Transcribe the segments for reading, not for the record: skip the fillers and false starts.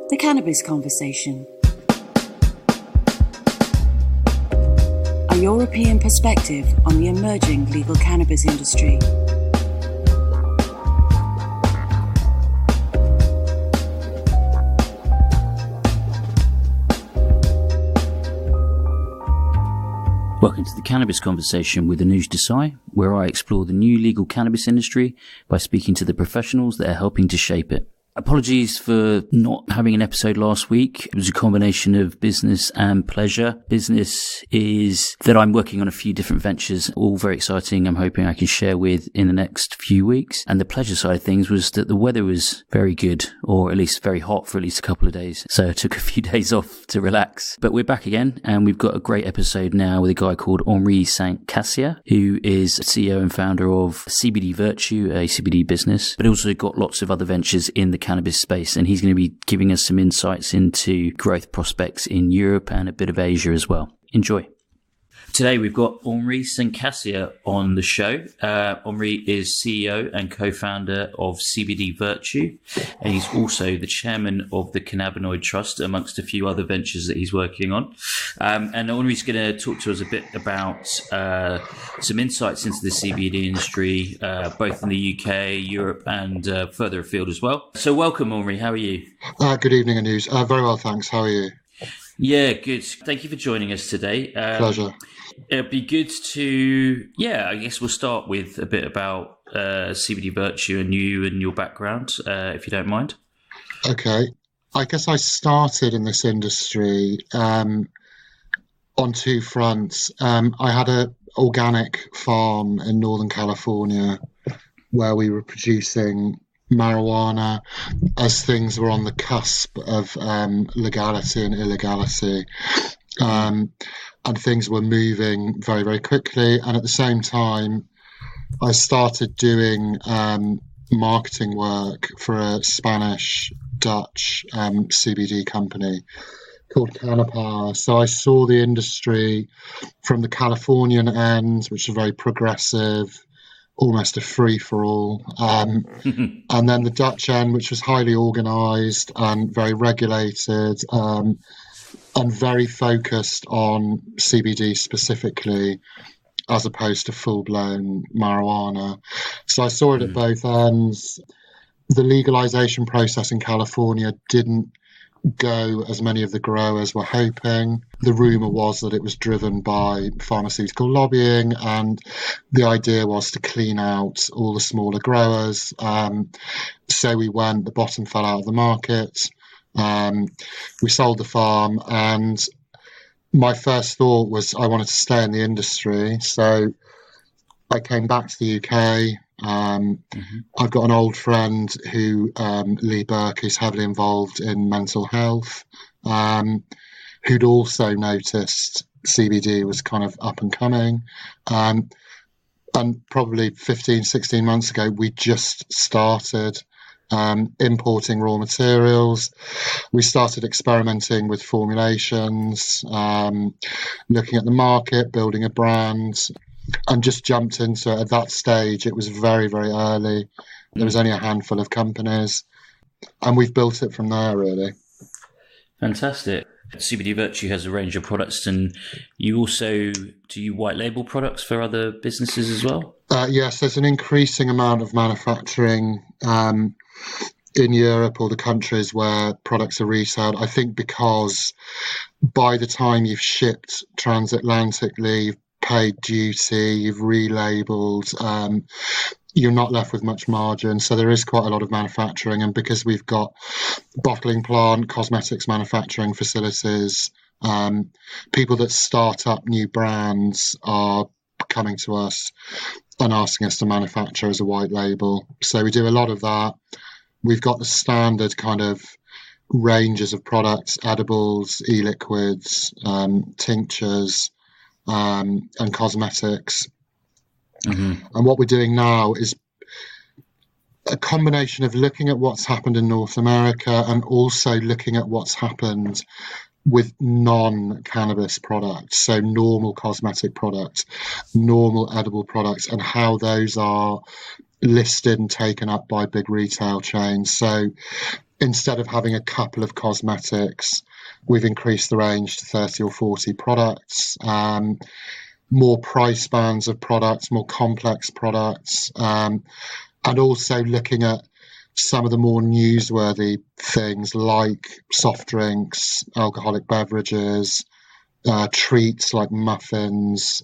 The Cannabis Conversation. A European perspective on the emerging legal cannabis industry. Welcome to the Cannabis Conversation with Anuj Desai, where I explore the new legal cannabis industry by speaking to the professionals that are helping to shape it. Apologies for not having an episode last week. It was a combination of business and pleasure. Business is that I'm working on a few different ventures, all very exciting. I'm hoping I can share with in the next few weeks. And the pleasure side of things was that the weather was very good, or at least very hot for at least a couple of days. So I took a few days off to relax. But we're back again, and we've got a great episode now with a guy called Henri Sant-Cassia, who is CEO and founder of CBD Virtue, a CBD business, but also got lots of other ventures in the cannabis space, and he's going to be giving us some insights into growth prospects in Europe and a bit of Asia as well. Enjoy. Today we've got Henri Sant-Cassia on the show. Henri is CEO and co-founder of CBD Virtue, and he's also the chairman of the Cannabinoid Trust, amongst a few other ventures that he's working on. And Henri's going to talk to us a bit about some insights into the CBD industry, both in the UK, Europe, and further afield as well. So welcome, Henri. How are you? Good evening, Anuj. Very well, thanks. How are you? Yeah, good. Thank you for joining us today. Pleasure. It'd be good to, I guess we'll start with a bit about CBD Virtue and you and your background, if you don't mind. Okay. I guess I started in this industry on two fronts. I had an organic farm in Northern California where we were producing marijuana as things were on the cusp of legality and illegality. And things were moving very, very quickly. And at the same time, I started doing marketing work for a Spanish-Dutch CBD company called Cannabis. So I saw the industry from the Californian end, which is very progressive, almost a free-for-all, and then the Dutch end, which was highly organised and very regulated, and very focused on CBD specifically, as opposed to full-blown marijuana. So I saw it at both ends. The legalization process in California didn't go as many of the growers were hoping. The rumour was that it was driven by pharmaceutical lobbying, and the idea was to clean out all the smaller growers. So the bottom fell out of the market. We sold the farm, and my first thought was I wanted to stay in the industry. So I came back to the UK. I've got an old friend who, Lee Burke, who's heavily involved in mental health, who'd also noticed CBD was kind of up and coming. And probably 15, 16 months ago, we just started importing raw materials. We started experimenting with formulations, looking at the market, building a brand, and just jumped into it. At that stage, it was very, very early. There was only a handful of companies, and we've built it from there, really. Fantastic. CBD Virtue has a range of products, and you also do white label products for other businesses as well? Yes, there's an increasing amount of manufacturing in Europe or the countries where products are reselled. I think because by the time you've shipped transatlantically, you've paid duty, you've relabeled, you're not left with much margin. So there is quite a lot of manufacturing. And because we've got bottling plant, cosmetics manufacturing facilities, people that start up new brands are coming to us and asking us to manufacture as a white label. So we do a lot of that. We've got the standard kind of ranges of products, edibles, e-liquids, tinctures, and cosmetics. And what we're doing now is a combination of looking at what's happened in North America and also looking at what's happened with non-cannabis products, so normal cosmetic products, normal edible products, and how those are listed and taken up by big retail chains. So instead of having a couple of cosmetics, we've increased the range to 30 or 40 products, more price bands of products, more complex products, and also looking at some of the more newsworthy things like soft drinks, alcoholic beverages, treats like muffins,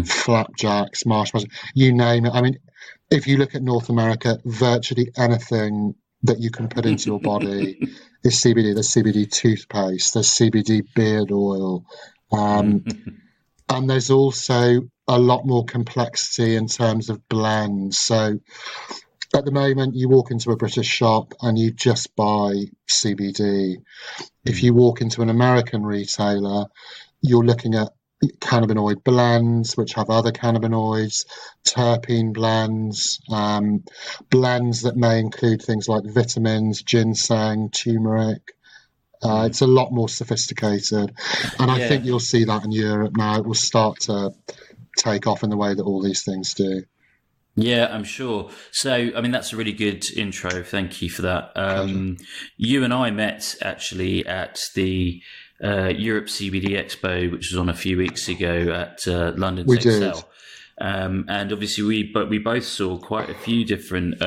flapjacks, marshmallows, you name it. I mean, if you look at North America, virtually anything that you can put into your body is CBD. There's CBD toothpaste, there's CBD beard oil, and there's also a lot more complexity in terms of blends. So at the moment, you walk into a British shop and you just buy CBD. If you walk into an American retailer, you're looking at cannabinoid blends, which have other cannabinoids, terpene blends, blends that may include things like vitamins, ginseng, turmeric. It's a lot more sophisticated. And I think you'll see that in Europe now. It will start to take off in the way that all these things do. Yeah, I'm sure. So, I mean, that's a really good intro. Thank you for that. You and I met actually at the Europe CBD Expo, which was on a few weeks ago at London's Excel. And obviously we both saw quite a few different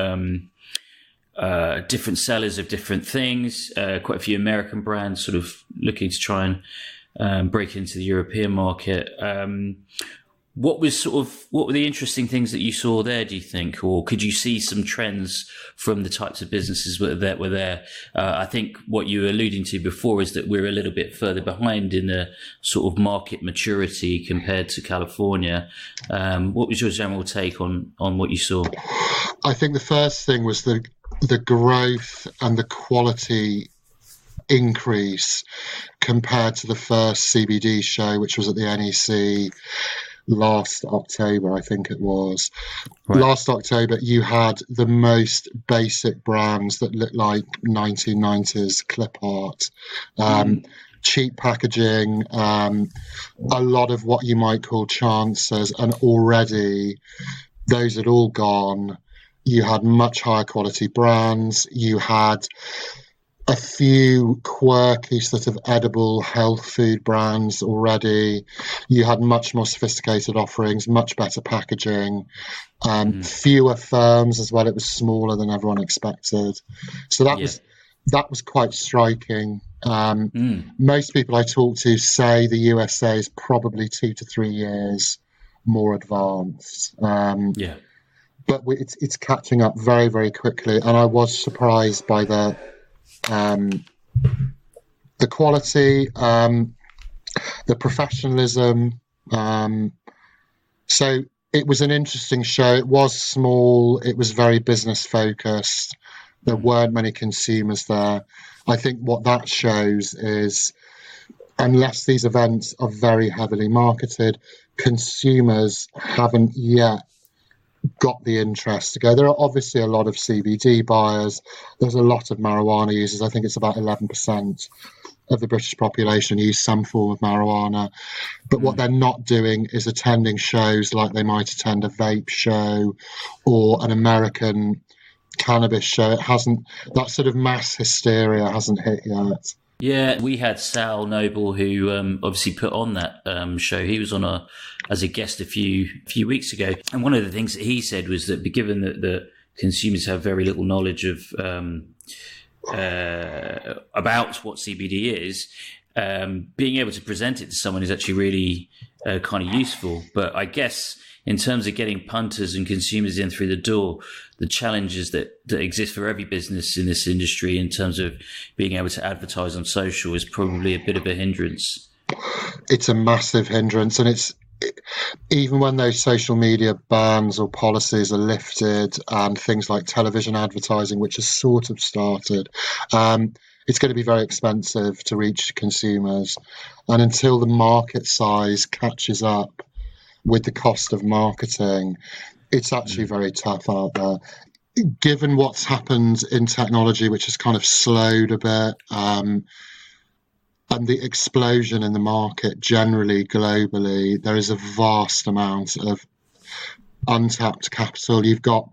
sellers of different things, quite a few American brands sort of looking to try and break into the European market. What were the interesting things that you saw there, do you think? Or could you see some trends from the types of businesses that were there? I think what you were alluding to before is that we're a little bit further behind in the sort of market maturity compared to California. What was your general take on what you saw? I think the first thing was the growth and the quality increase compared to the first CBD show, which was at the NEC last October, I think it was. Right. Last October, you had the most basic brands that looked like 1990s clip art, cheap packaging, a lot of what you might call chances, and already those had all gone. You had much higher quality brands. You had a few quirky sort of edible health food brands already. You had much more sophisticated offerings, much better packaging, fewer firms as well. It was smaller than everyone expected. So that was quite striking. Most people I talk to say the USA is probably 2 to 3 years more advanced. But it's catching up very, very quickly. And I was surprised by the quality, the professionalism. So it was an interesting show. It was small. It was very business focused. There weren't many consumers there. I think what that shows is, unless these events are very heavily marketed, consumers haven't yet got the interest to go. There are obviously a lot of CBD buyers. There's a lot of marijuana users. I think it's about 11% of the British population use some form of marijuana. But what they're not doing is attending shows like they might attend a vape show or an American cannabis show. It hasn't, that sort of mass hysteria hasn't hit yet. Yeah, we had Sal Noble, who obviously put on that show. He was on as a guest a few weeks ago, and one of the things that he said was that, given that the consumers have very little knowledge of about what CBD is, being able to present it to someone is actually really kind of useful. But I guess in terms of getting punters and consumers in through the door, the challenges that exist for every business in this industry in terms of being able to advertise on social is probably a bit of a hindrance. It's a massive hindrance, and even when those social media bans or policies are lifted and things like television advertising, which has sort of started, it's going to be very expensive to reach consumers. And until the market size catches up with the cost of marketing, it's actually very tough out there. Given what's happened in technology, which has kind of slowed a bit, and the explosion in the market generally globally, there is a vast amount of untapped capital. You've got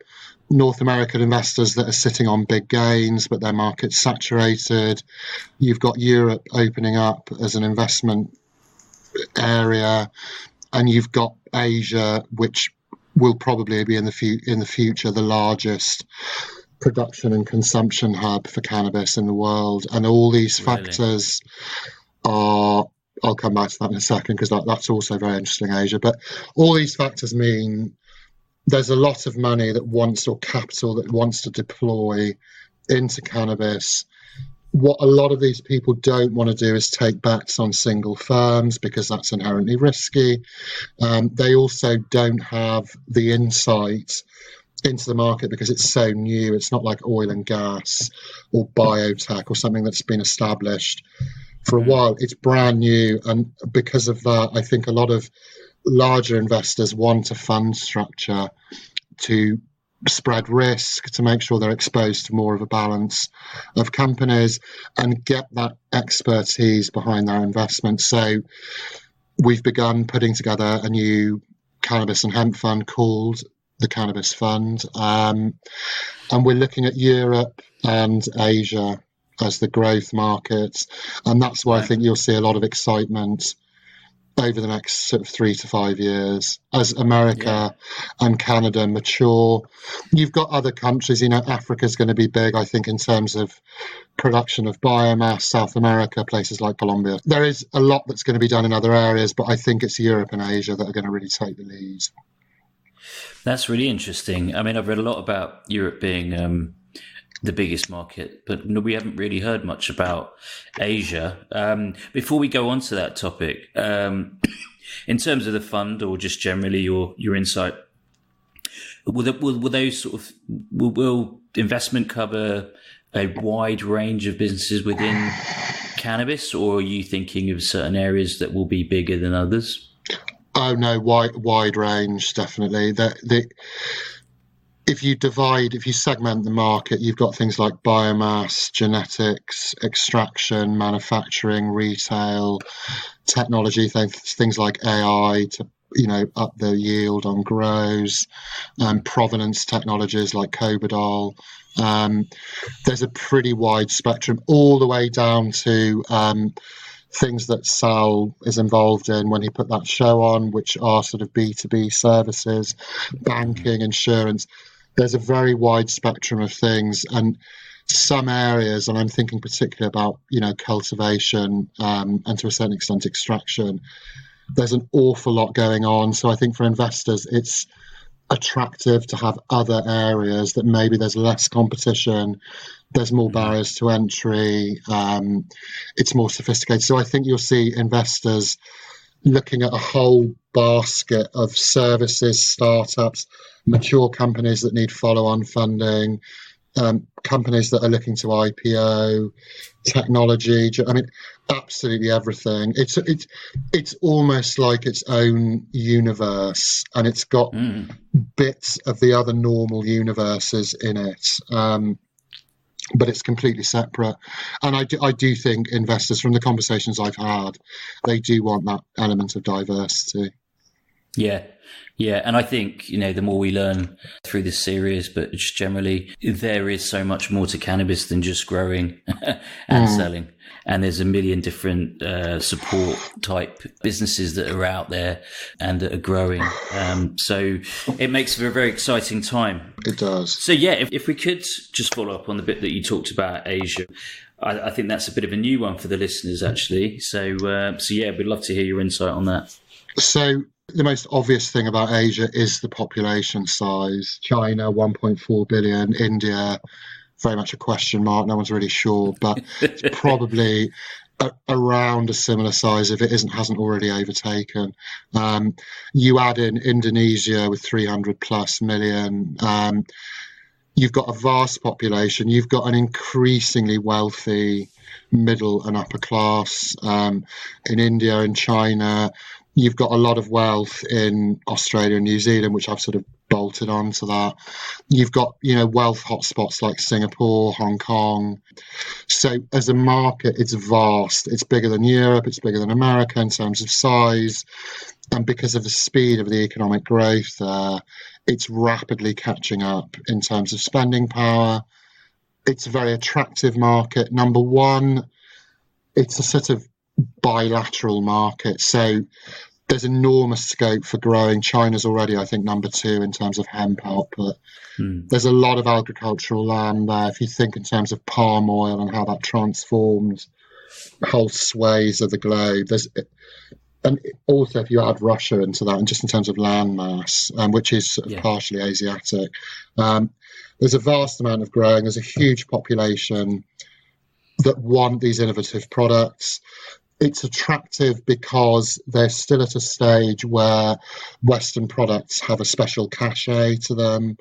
North American investors that are sitting on big gains, but their market's saturated. You've got Europe opening up as an investment area, and you've got Asia, which will probably be in the future the largest production and consumption hub for cannabis in the world. And all these factors are, I'll come back to that in a second, because that's also very interesting, Asia. But all these factors mean there's a lot of money that wants, or capital that wants to deploy into cannabis. What a lot of these people don't want to do is take bets on single firms, because that's inherently risky. They also don't have the insight into the market because it's so new. It's not like oil and gas or biotech or something that's been established for a while. It's brand new. And because of that, I think a lot of larger investors want a fund structure to spread risk, to make sure they're exposed to more of a balance of companies and get that expertise behind their investment. So we've begun putting together a new cannabis and hemp fund called the Cannabis Fund. And we're looking at Europe and Asia as the growth markets. And that's why I think you'll see a lot of excitement over the next sort of 3 to 5 years as America and Canada mature. You've got other countries, Africa's going to be big, I think, in terms of production of biomass, South America, places like Colombia. There is a lot that's going to be done in other areas, but I think it's Europe and Asia that are going to really take the lead. That's really interesting. I mean, I've read a lot about Europe being the biggest market, but we haven't really heard much about Asia. Before we go on to that topic, in terms of the fund or just generally your insight, will those sort of will investment cover a wide range of businesses within cannabis, or are you thinking of certain areas that will be bigger than others? Oh no, wide range, definitely. If you segment the market, you've got things like biomass, genetics, extraction, manufacturing, retail, technology, things like AI to up the yield on grows, provenance technologies like Cobidol. There's a pretty wide spectrum, all the way down to things that Sal is involved in when he put that show on, which are sort of B2B services, banking, insurance. There's a very wide spectrum of things, and some areas, and I'm thinking particularly about, cultivation and to a certain extent extraction, there's an awful lot going on. So I think for investors, it's attractive to have other areas that maybe there's less competition, there's more barriers to entry, it's more sophisticated. So I think you'll see investors looking at a whole basket of services, startups, mature companies that need follow-on funding, companies that are looking to IPO, technology. I mean, absolutely everything. It's almost like its own universe, and it's got bits of the other normal universes in it. But it's completely separate. And I do think investors, from the conversations I've had, they do want that element of diversity. Yeah. And I think, the more we learn through this series, but just generally, there is so much more to cannabis than just growing and selling. And there's a million different support type businesses that are out there and that are growing. So it makes for a very exciting time. It does. So if we could just follow up on the bit that you talked about, Asia. I think that's a bit of a new one for the listeners, actually. So we'd love to hear your insight on that. So the most obvious thing about Asia is the population size. China, 1.4 billion. India, very much a question mark. No one's really sure, but it's probably around a similar size if it hasn't already overtaken. You add in Indonesia with 300 plus million. You've got a vast population. You've got an increasingly wealthy middle and upper class in India and China. You've got a lot of wealth in Australia and New Zealand, which I've sort of bolted onto that. You've got, wealth hotspots like Singapore, Hong Kong. So as a market, it's vast. It's bigger than Europe. It's bigger than America in terms of size. And because of the speed of the economic growth there, it's rapidly catching up in terms of spending power. It's a very attractive market. Number one, it's a sort of bilateral market. So there's enormous scope for growing. China's already, I think, number 2 in terms of hemp output. There's a lot of agricultural land there. If you think in terms of palm oil and how that transformed whole swathes of the globe, and also if you add Russia into that, and just in terms of land mass, which is sort of partially Asiatic, there's a vast amount of growing. There's a huge population that want these innovative products. It's attractive because they're still at a stage where Western products have a special cachet to them.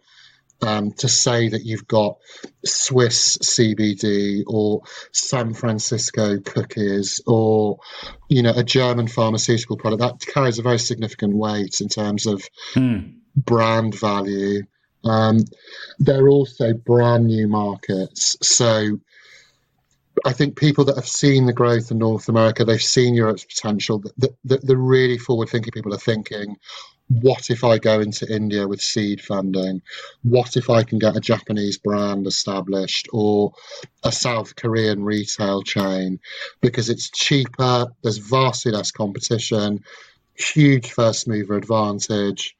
To say that you've got Swiss CBD or San Francisco cookies or, a German pharmaceutical product, that carries a very significant weight in terms of brand value. They're also brand new markets. So I think people that have seen the growth in North America, they've seen Europe's potential. The really forward-thinking people are thinking, what if I go into India with seed funding? What if I can get a Japanese brand established or a South Korean retail chain? Because it's cheaper, there's vastly less competition, huge first mover advantage,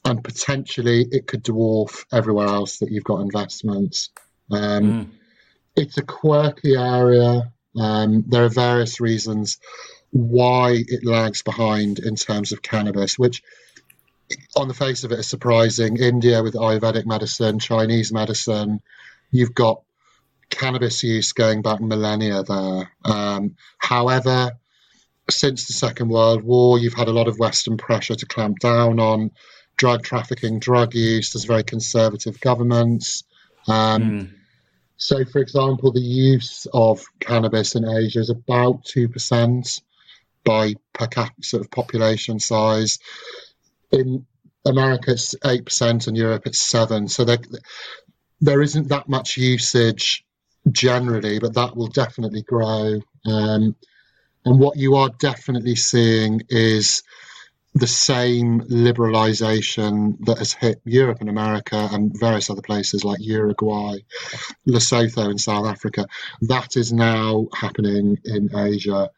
and potentially it could dwarf everywhere else that you've got investments. It's a quirky area. There are various reasons why it lags behind in terms of cannabis, which on the face of it is surprising. India with Ayurvedic medicine, Chinese medicine, you've got cannabis use going back millennia there. However, since the Second World War, you've had a lot of Western pressure to clamp down on drug trafficking, drug use. There's very conservative governments. So, for example, the use of cannabis in Asia is about 2% per sort of population size. In America, it's 8%, and Europe, it's 7%. So there isn't that much usage generally, but that will definitely grow. And what you are definitely seeing is the same liberalisation that has hit Europe and America and various other places like Uruguay, Lesotho in South Africa. That is now happening in Asia.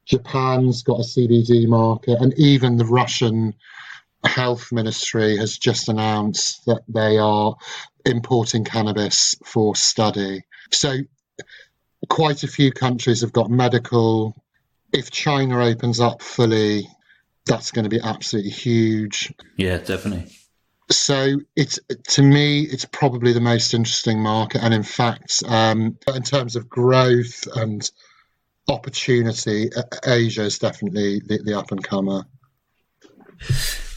Japan's got a CBD market, and even the Russian Health Ministry has just announced that they are importing cannabis for study. So quite a few countries have got medical. If China opens up fully, that's going to be absolutely huge. Yeah, definitely. So to me, it's probably the most interesting market. And in fact, in terms of growth and opportunity, Asia is definitely the up-and-comer.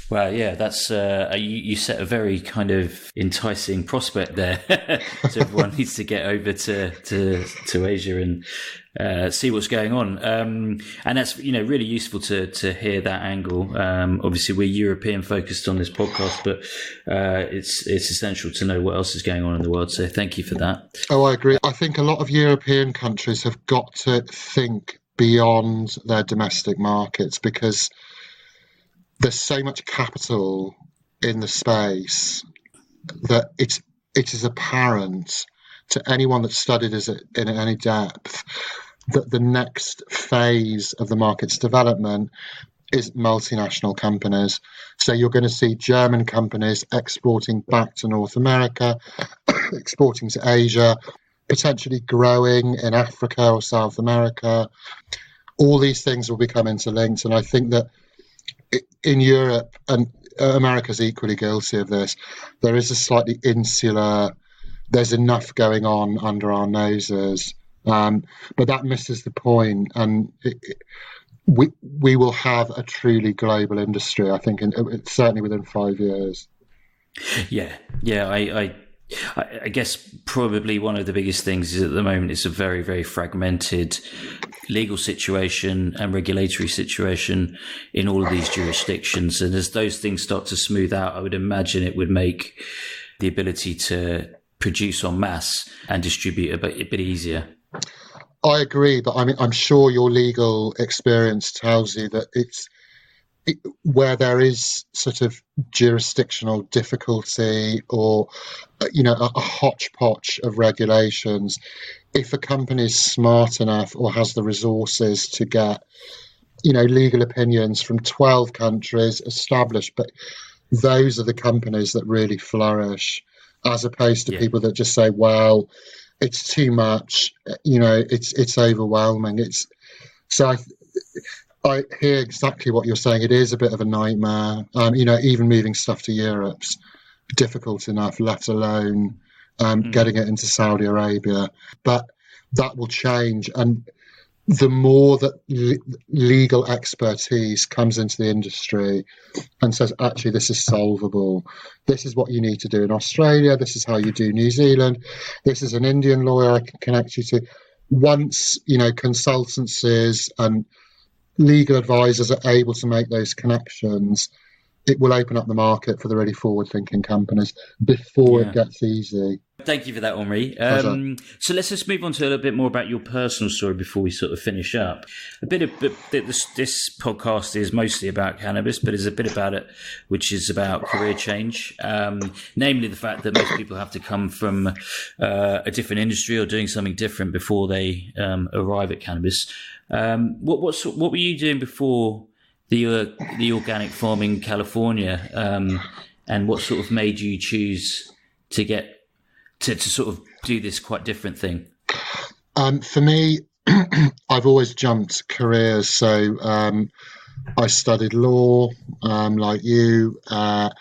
Well, yeah, that's you set a very kind of enticing prospect there. So everyone needs to get over to Asia and see what's going on. And that's really useful to hear that angle. Obviously, we're European focused on this podcast, but it's essential to know what else is going on in the world. So thank you for that. Oh, I agree. I think a lot of European countries have got to think beyond their domestic markets because there's so much capital in the space that it is apparent to anyone that's studied it in any depth that the next phase of the market's development is multinational companies. So you're going to see German companies exporting back to North America, exporting to Asia, potentially growing in Africa or South America. All these things will become interlinked, and I think that in Europe, and America's equally guilty of this, there is a slightly insular, there's enough going on under our noses, but that misses the point, and we will have a truly global industry, I think, certainly within 5 years. Yeah, I I guess probably one of the biggest things is at the moment it's a very, very fragmented legal situation and regulatory situation in all of these jurisdictions. And as those things start to smooth out, I would imagine it would make the ability to produce en masse and distribute a bit easier. I agree, but I mean, I'm sure your legal experience tells you that where there is sort of jurisdictional difficulty or, a hodgepodge of regulations, if a company is smart enough or has the resources to get, legal opinions from 12 countries established, but those are the companies that really flourish, as opposed to people that just say, well, it's too much, it's overwhelming. I hear exactly what you're saying. It is a bit of a nightmare. Even moving stuff to Europe's difficult enough, let alone getting it into Saudi Arabia. But that will change. And the more that legal expertise comes into the industry and says, actually, this is solvable. This is what you need to do in Australia. This is how you do New Zealand. This is an Indian lawyer I can connect you to. Once, consultancies and legal advisors are able to make those connections, it will open up the market for the really forward-thinking companies before it gets easy. Thank you for that, Henri. So let's just move on to a little bit more about your personal story before we sort of finish up. This podcast is mostly about cannabis, but there's a bit about it which is about career change, namely the fact that most people have to come from a different industry or doing something different before they arrive at cannabis. What were you doing before the organic farm in California, and what sort of made you choose to get to sort of do this quite different thing? For me, I've always jumped careers. So I studied law, like you. By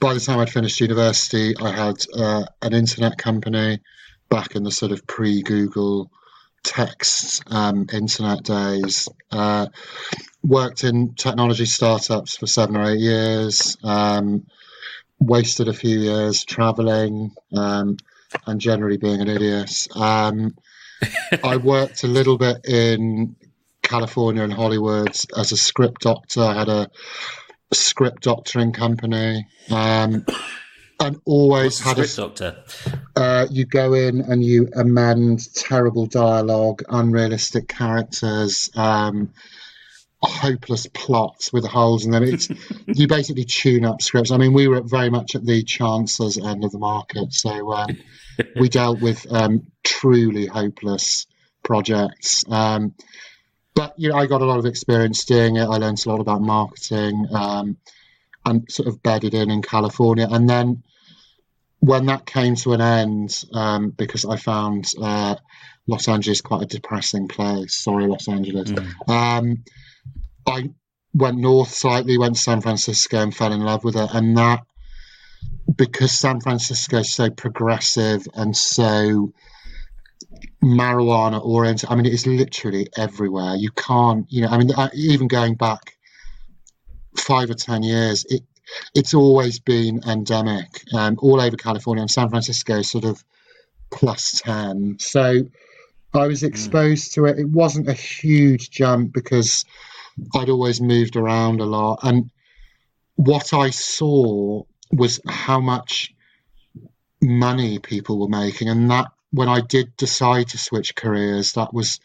the time I'd finished university, I had an internet company back in the sort of pre-Google text internet days. Worked in technology startups for 7 or 8 years. Wasted a few years traveling and generally being an idiot. I worked a little bit in California and Hollywood as a script doctor. I had a script doctoring company. And always had a script doctor. You go in and you amend terrible dialogue, unrealistic characters, hopeless plots with holes in them. You basically tune up scripts. I mean, we were very much at the chancellor's end of the market, so we dealt with truly hopeless projects. But I got a lot of experience doing it. I learned a lot about marketing and sort of bedded in California. And then when that came to an end, because I found Los Angeles quite a depressing place. Sorry, Los Angeles. I went north slightly, went to San Francisco and fell in love with it. And that, because San Francisco is so progressive and so marijuana oriented, I mean, it is literally everywhere. You can't, even going back 5 or 10 years, it's always been endemic all over California, and San Francisco sort of plus 10. So I was exposed to it. It wasn't a huge jump because I'd always moved around a lot. And what I saw was how much money people were making. And that, when I did decide to switch careers, that was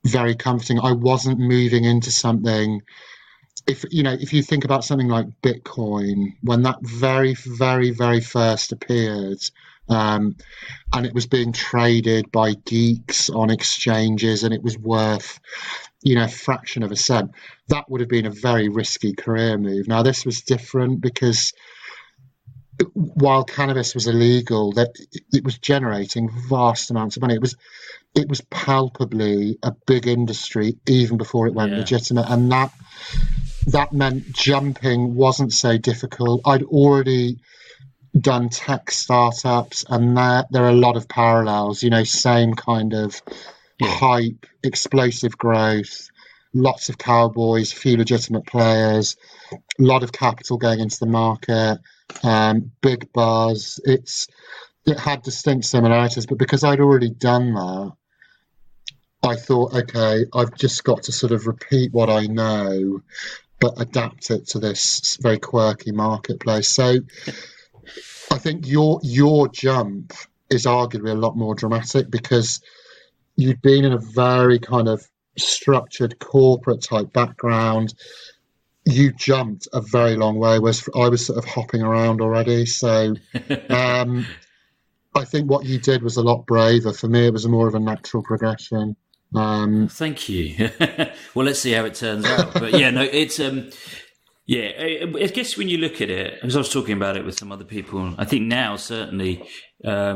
very comforting. I wasn't moving into something. If you think about something like Bitcoin, when that very, very, very first appeared, and it was being traded by geeks on exchanges, and it was worth, a fraction of a cent, that would have been a very risky career move. Now, this was different because while cannabis was illegal, that it was generating vast amounts of money. It was palpably a big industry even before it went legitimate, and that meant jumping wasn't so difficult. I'd already done tech startups, and there are a lot of parallels, same kind of hype, explosive growth, lots of cowboys, few legitimate players, a lot of capital going into the market, big buzz. It had distinct similarities, but because I'd already done that, I thought, okay, I've just got to sort of repeat what I know, but adapt it to this very quirky marketplace. So I think your jump is arguably a lot more dramatic because you'd been in a very kind of structured corporate type background. You jumped a very long way, whereas I was sort of hopping around already. So I think what you did was a lot braver. For me, it was more of a natural progression. Thank you. Well, let's see how it turns out. But yeah, no, it's I guess when you look at it, because I was talking about it with some other people, I think now certainly. I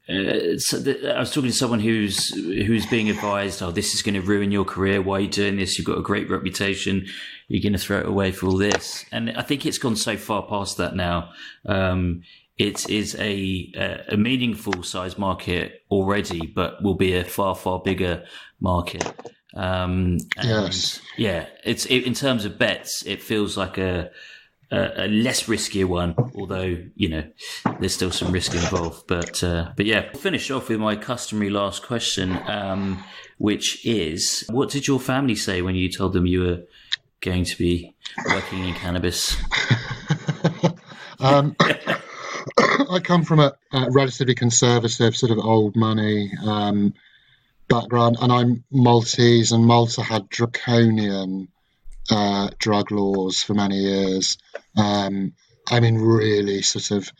was talking to someone who's being advised, oh, this is going to ruin your career. Why are you doing this? You've got a great reputation. You're going to throw it away for all this. And I think it's gone so far past that now. It is a meaningful size market already, but will be a far, far bigger market. Yes. Yeah, in terms of bets, it feels like a less riskier one, although, there's still some risk involved. But yeah, I'll finish off with my customary last question, which is, what did your family say when you told them you were going to be working in cannabis? I come from a relatively conservative, sort of old money background, and I'm Maltese, and Malta had draconian drug laws for many years. Really sort of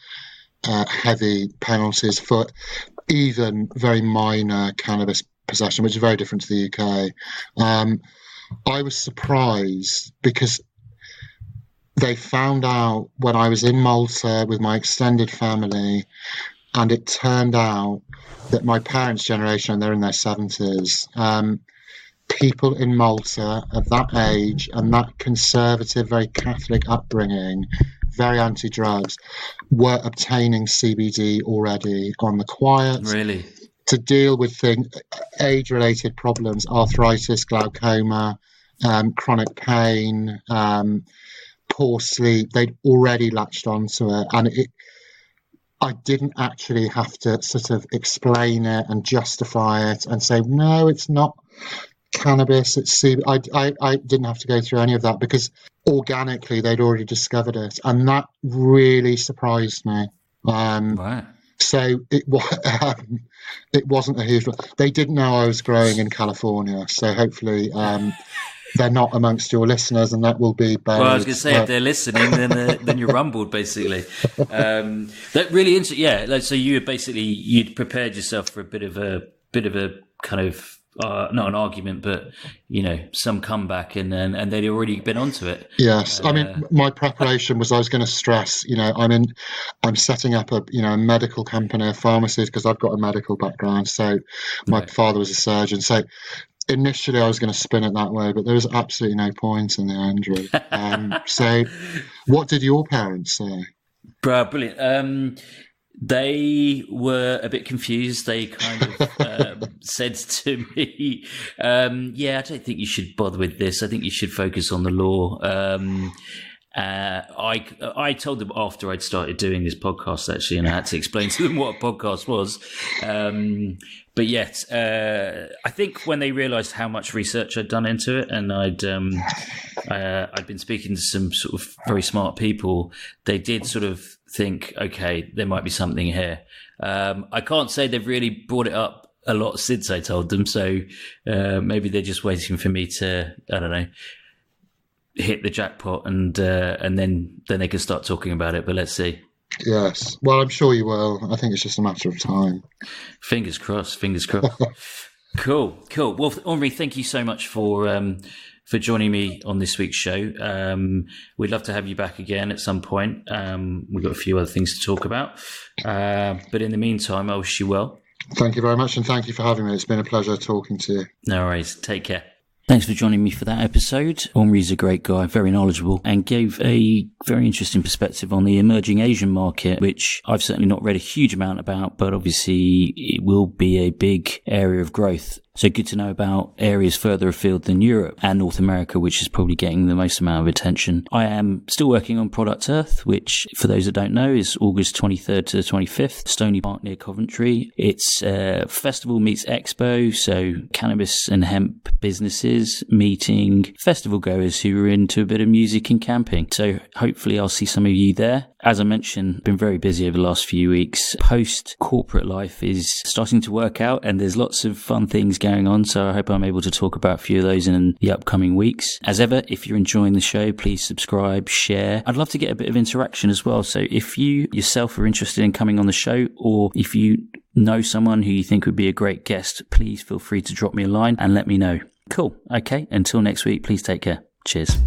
heavy penalties for even very minor cannabis possession, which is very different to the UK. I was surprised because they found out when I was in Malta with my extended family, and it turned out that my parents' generation, and they're in their 70s, people in Malta of that age and that conservative, very Catholic upbringing, very anti-drugs, were obtaining CBD already on the quiet. Really? To deal with age-related problems, arthritis, glaucoma, chronic pain, poor sleep. They'd already latched onto it, and I didn't actually have to sort of explain it and justify it and say, no, it's not cannabis, it's CBD. I didn't have to go through any of that because organically they'd already discovered it, and that really surprised me. Right. So it wasn't a huge. They didn't know I was growing in California, so hopefully they're not amongst your listeners, and that will be buried. Well, I was going to say, if they're listening, then you're rumbled, basically. That really interesting. Yeah, like, so you'd prepared yourself for a bit of a kind of not an argument, but some comeback, and they'd already been onto it. Yes, my preparation was I was going to stress. I'm setting up a medical company, a pharmacy, because I've got a medical background. So my father was a surgeon. So initially I was going to spin it that way, but there was absolutely no point in the end, really. So what did your parents say? Brilliant. They were a bit confused. They kind of said to me, I don't think you should bother with this. I think you should focus on the law. I told them after I'd started doing this podcast, actually, and I had to explain to them what a podcast was. But yet, I think when they realised how much research I'd done into it, and I'd been speaking to some sort of very smart people, they did sort of think, okay, there might be something here. I can't say they've really brought it up a lot since I told them, so maybe they're just waiting for me to, I don't know, hit the jackpot, and then they can start talking about it. But let's see. Yes, well, I'm sure you will. I think it's just a matter of time. Fingers crossed. Cool. Well, Henri, thank you so much for joining me on this week's show. We'd love to have you back again at some point. We've got a few other things to talk about, but in the meantime, I wish you well. Thank you very much, and thank you for having me. It's been a pleasure talking to you. No worries. Take care. Thanks for joining me for that episode. Henri's a great guy, very knowledgeable, and gave a very interesting perspective on the emerging Asian market, which I've certainly not read a huge amount about, but obviously it will be a big area of growth. So good to know about areas further afield than Europe and North America, which is probably getting the most amount of attention. I am still working on Product Earth, which, for those that don't know, is August 23rd to the 25th, Stony Park near Coventry. It's a festival meets expo, so cannabis and hemp businesses meeting festival goers who are into a bit of music and camping. So hopefully I'll see some of you there. As I mentioned, been very busy over the last few weeks. Post-corporate life is starting to work out, and there's lots of fun things going on, so I hope I'm able to talk about a few of those in the upcoming weeks. As ever, if you're enjoying the show, please subscribe, share. I'd love to get a bit of interaction as well, so if you yourself are interested in coming on the show, or if you know someone who you think would be a great guest, please feel free to drop me a line and let me know. Cool. Okay, until next week, please take care. Cheers.